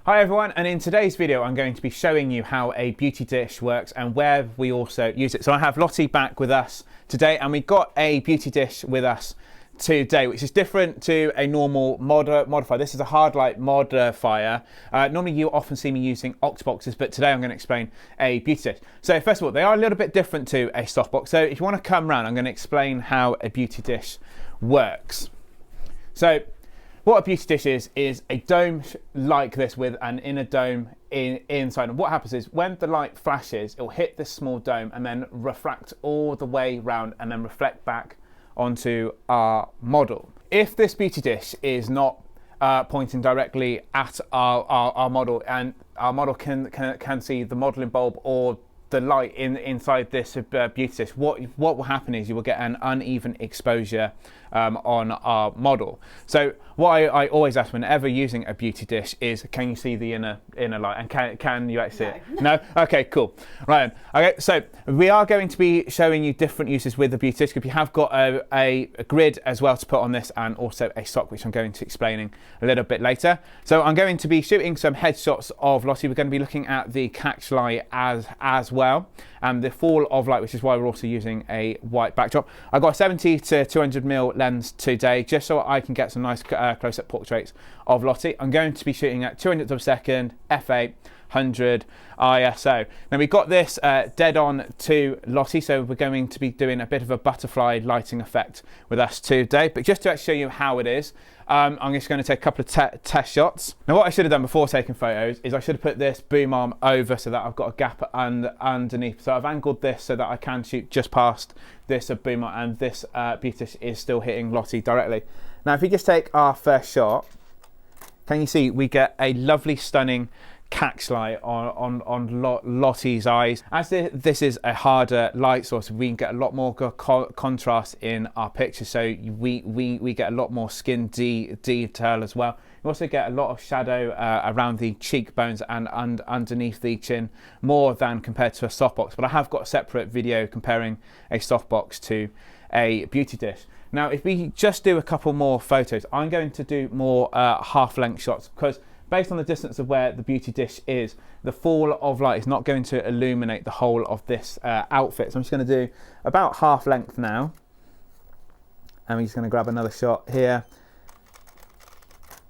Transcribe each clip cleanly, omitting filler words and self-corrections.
Hi everyone, and in today's video I'm going to be showing you how a beauty dish works and where we also use it. So I have Lottie back with us today, and we've got a beauty dish with us today, which is different to a normal modifier. This is a hard light modifier. Normally you often see me using Oxboxes, but today I'm going to explain a beauty dish. So first of all, they are a little bit different to a softbox. So if you want to come round, I'm going to explain how a beauty dish works. So what a beauty dish is a dome like this with an inner dome inside. And what happens is when the light flashes, it will hit this small dome and then refract all the way round and then reflect back onto our model. If this beauty dish is not pointing directly at our model, and our model can see the modeling bulb or the light inside this beauty dish, what will happen is you will get an uneven exposure on our model. So what I always ask whenever using a beauty dish is, can you see the inner light, and can you actually see it? No? Okay, cool. Right then. Okay, so we are going to be showing you different uses with the beauty dish. If you have got a grid as well to put on this, and also a sock, which I'm going to explaining a little bit later. So I'm going to be shooting some headshots of Lottie. We're going to be looking at the catch light as well, and the fall of light, which is why we're also using a white backdrop. I've got a 70 to 200mm lens today, just so I can get some nice close-up portraits of Lottie. I'm going to be shooting at 200th of a second, f8, 100 ISO. Now we've got this dead on to Lottie, so we're going to be doing a bit of a butterfly lighting effect with us today. But just to actually show you how it is, I'm just going to take a couple of test shots. Now what I should have done before taking photos is I should have put this boom arm over so that I've got a gap underneath. So I've angled this so that I can shoot just past this boom arm, and this beauty dish is still hitting Lottie directly. Now if we just take our first shot, can you see we get a lovely stunning catch light on Lottie's eyes. As this is a harder light source, we can get a lot more contrast in our picture, so we get a lot more skin detail as well. You also get a lot of shadow around the cheekbones and underneath the chin, more than compared to a softbox. But I have got a separate video comparing a softbox to a beauty dish. Now if we just do a couple more photos, I'm going to do more half-length shots, because based on the distance of where the beauty dish is, the fall of light is not going to illuminate the whole of this outfit. So I'm just going to do about half length now. And we're just going to grab another shot here.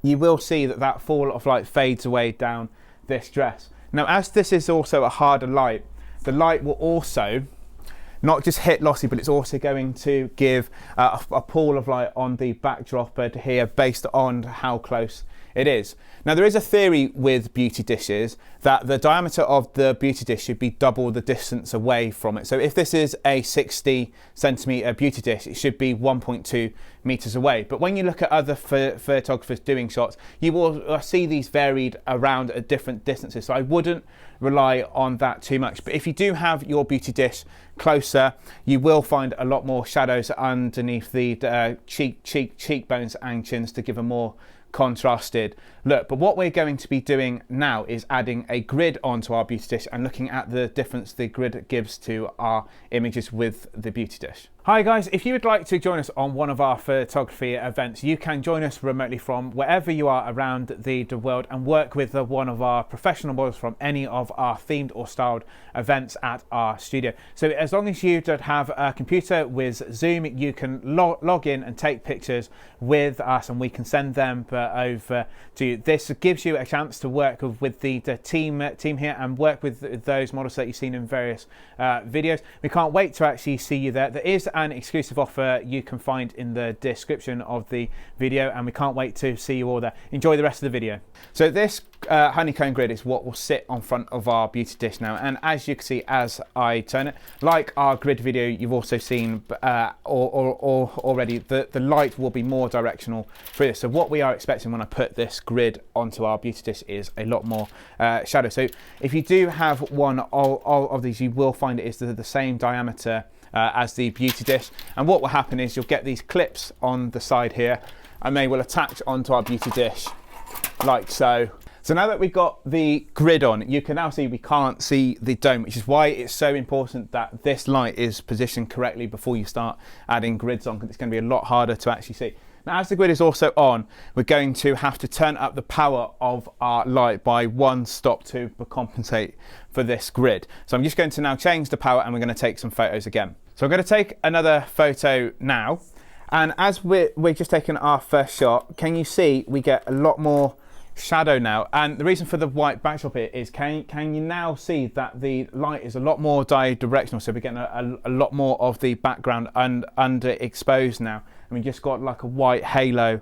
You will see that that fall of light fades away down this dress. Now, as this is also a harder light, the light will also not just hit Lottie, but it's also going to give a pool of light on the backdrop here based on how close it is. Now there is a theory with beauty dishes that the diameter of the beauty dish should be double the distance away from it. So if this is a 60cm beauty dish, it should be 1.2 meters away. But when you look at other photographers doing shots, you will see these varied around at different distances. So I wouldn't rely on that too much. But if you do have your beauty dish closer, you will find a lot more shadows underneath the cheekbones and chins to give a more contrasted look. But what we're going to be doing now is adding a grid onto our beauty dish and looking at the difference the grid gives to our images with the beauty dish. Hi guys, if you would like to join us on one of our photography events, you can join us remotely from wherever you are around the world and work with one of our professional models from any of our themed or styled events at our studio. So as long as you don't have a computer with Zoom, you can log in and take pictures with us, and we can send them over to you. This gives you a chance to work with the team here and work with those models that you've seen in various videos. We can't wait to actually see you there. There is an exclusive offer you can find in the description of the video, and we can't wait to see you all there. Enjoy the rest of the video. So this honeycomb grid is what will sit on front of our beauty dish now, and as you can see as I turn it, like our grid video you've also seen already, the light will be more directional through this. So what we are expecting when I put this grid onto our beauty dish is a lot more shadow. So if you do have one of these, you will find it is the same diameter as the beauty dish, and what will happen is you'll get these clips on the side here, and they will attach onto our beauty dish like so. So now that we've got the grid on, you can now see we can't see the dome, which is why it's so important that this light is positioned correctly before you start adding grids on, because it's going to be a lot harder to actually see. Now, as the grid is also on, we're going to have to turn up the power of our light by 1 stop to compensate for this grid. So I'm just going to now change the power and we're going to take some photos again. So I'm going to take another photo now. And as we're just taking our first shot, can you see we get a lot more shadow now? And the reason for the white backdrop here is can you now see that the light is a lot more directional, so we're getting a lot more of the background underexposed now, and we just got like a white halo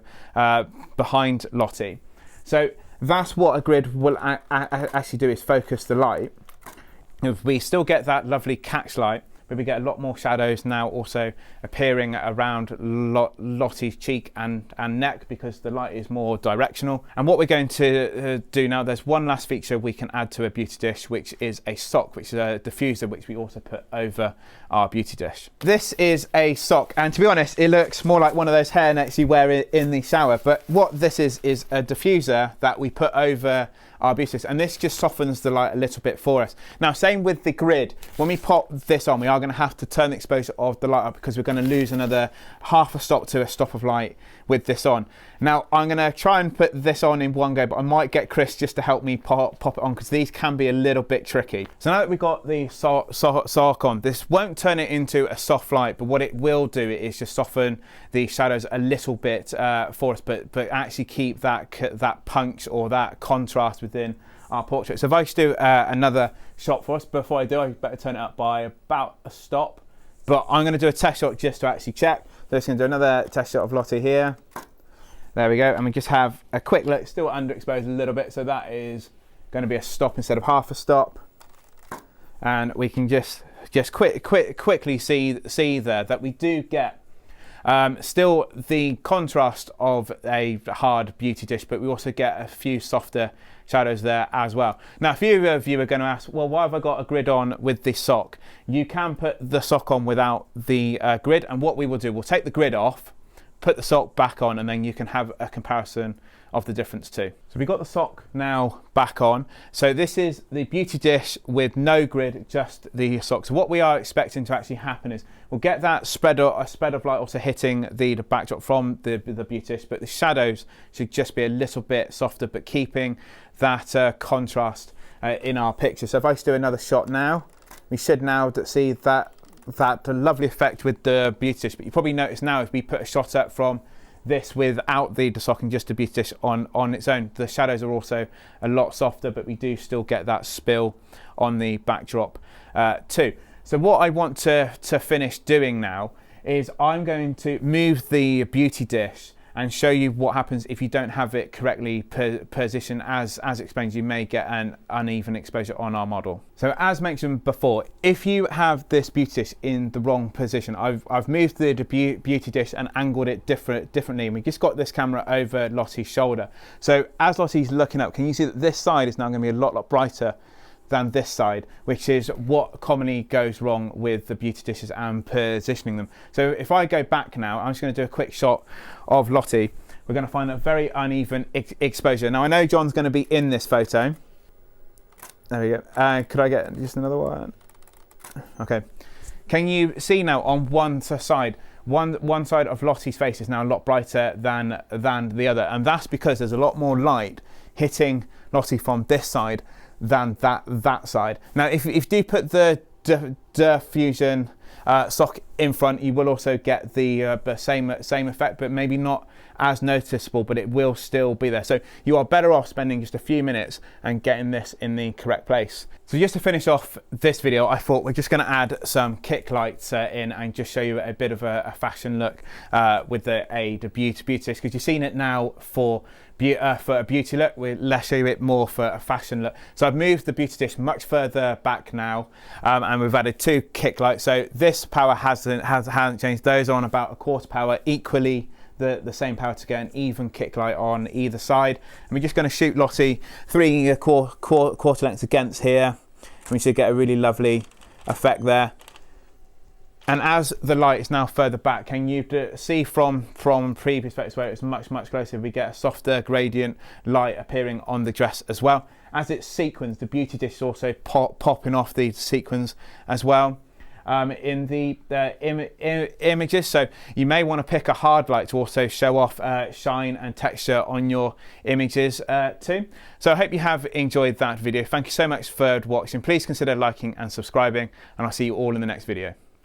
behind Lottie. So that's what a grid will actually do, is focus the light. If we still get that lovely catch light, but we get a lot more shadows now also appearing around Lottie's cheek and neck, because the light is more directional. And what we're going to do now, there's one last feature we can add to a beauty dish, which is a sock, which is a diffuser, which we also put over our beauty dish. This is a sock, and to be honest, it looks more like one of those hairnets you wear in the shower, but what this is a diffuser that we put over our beauty dish, and this just softens the light a little bit for us. Now, same with the grid. When we pop this on, we are going to have to turn the exposure of the light up, because we're going to lose another half a stop to a stop of light with this on. Now, I'm going to try and put this on in one go, but I might get Chris just to help me pop it on, because these can be a little bit tricky. So now that we've got the sock on, this won't turn it into a soft light, but what it will do is just soften the shadows a little bit for us, but actually keep that punch or that contrast within our portrait. So if I just do another shot for us, before I do, I better turn it up by about a stop. But I'm going to do a test shot just to actually check. So I'm going to do another test shot of Lottie here. There we go. And we just have a quick look, still underexposed a little bit. So that is going to be a stop instead of half a stop. And we can just quickly see there that we do get still the contrast of a hard beauty dish, but we also get a few softer shadows there as well. Now, a few of you are going to ask, well, why have I got a grid on with this sock? You can put the sock on without the grid, and what we will do, we'll take the grid off, put the sock back on, and then you can have a comparison of the difference too. So we've got the sock now back on. So this is the beauty dish with no grid, just the sock. So what we are expecting to actually happen is we'll get that spread of light also hitting the backdrop from the beauty dish, but the shadows should just be a little bit softer, but keeping that contrast in our picture. So if I just do another shot now, we should now see that lovely effect with the beauty dish. But you probably notice now, if we put a shot up from this without the sock and just a beauty dish on its own, the shadows are also a lot softer, but we do still get that spill on the backdrop too. So what I want to finish doing now is I'm going to move the beauty dish and show you what happens if you don't have it correctly positioned. As explained, you may get an uneven exposure on our model. So as mentioned before, if you have this beauty dish in the wrong position, I've moved the beauty dish and angled it differently, and we just got this camera over Lottie's shoulder. So as Lottie's looking up, can you see that this side is now going to be a lot brighter than this side, which is what commonly goes wrong with the beauty dishes and positioning them. So if I go back now, I'm just going to do a quick shot of Lottie. We're going to find a very uneven exposure. Now I know John's going to be in this photo. There we go. Could I get just another one? Okay. Can you see now on one side? One side of Lottie's face is now a lot brighter than the other, and that's because there's a lot more light hitting Lottie from this side than that side. Now, if you do put the diffusion sock in front, you will also get the same effect, but maybe not as noticeable, but it will still be there. So you are better off spending just a few minutes and getting this in the correct place. So just to finish off this video, I thought we're just going to add some kick lights in and just show you a bit of a fashion look with the beauty dish, because you've seen it now for a beauty look. Let's show you it more for a fashion look. So I've moved the beauty dish much further back now, and we've added 2 kick lights. So this power hasn't changed. Those are on about a quarter power, equally the same power to get an even kick light on either side. And we're just going to shoot Lottie 3 quarter lengths against here, and we should get a really lovely effect there. And as the light is now further back, can you see from previous photos where it's much closer, we get a softer gradient light appearing on the dress as well. As it's sequins, the beauty dish is also popping off the sequins as well. in the images. So you may want to pick a hard light to also show off shine and texture on your images too. So I hope you have enjoyed that video. Thank you so much for watching. Please consider liking and subscribing, and I'll see you all in the next video.